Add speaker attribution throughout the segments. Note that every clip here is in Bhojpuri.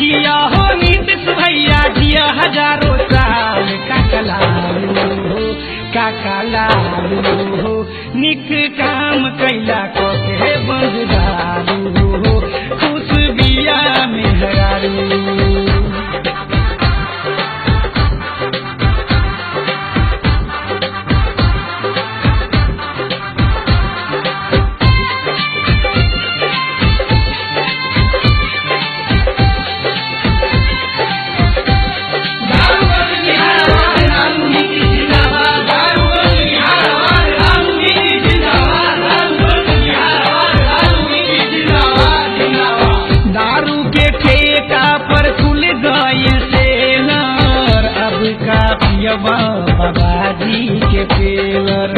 Speaker 1: जिया हो नीतीश भैया जिया हजारों साल काका लालू हो निक काम कैला के बंददारू हो खुश बिया मेहरारू। बाबाजी के पेवर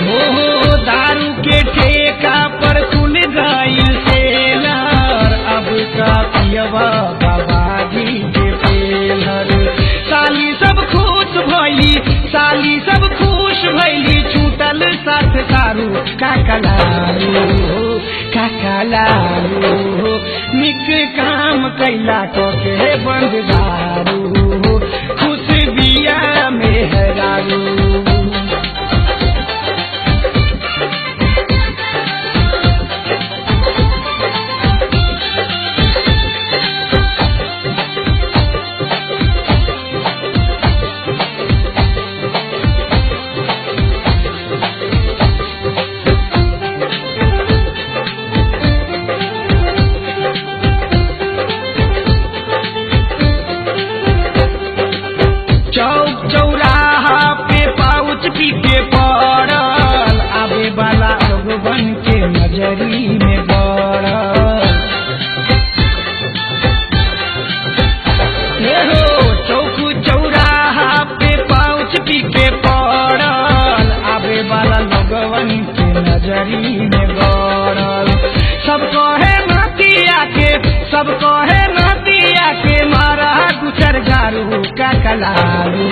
Speaker 1: हो दारू के ठेका पर खुल गई सेलर अब का पियवा बाबाजी के पेवर। साली सब खुश भैली छूटल साथ सारू काका लालू हो निक काम कैला के बंददारू हो खुश बिया मेहरारू। चौराहा पे पाउच पी के पड़ल आवे वाला लोगन के नजरी में गड़ल चौराहा पे पाउच पी के पड़ल आवे वाला लोगन के नजरी में गड़ल। सब कहे नदिया के मारा गुचर गारू काका लालू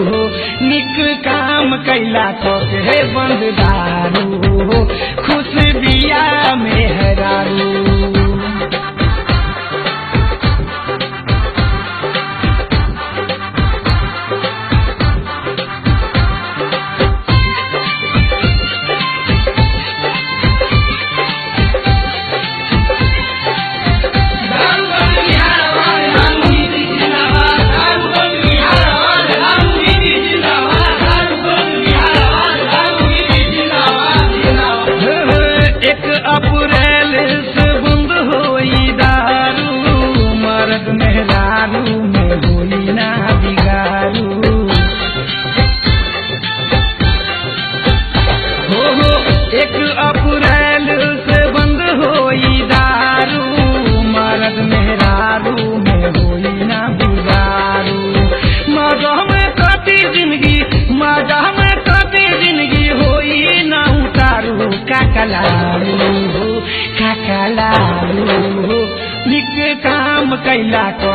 Speaker 1: हो निक काम कैला के बंददारू हो खुश बिया मेहरारू। अप्रैल से बंद होई दारू मर्द मेहरारू में होई ना बिगारू हो 1 अप्रैल से बंद होई दारू मर्द मेहरारू में होई ना बिगारू। मजा में कटी जिंदगी होई ना उतारू काका लालू हो निक काम कैला के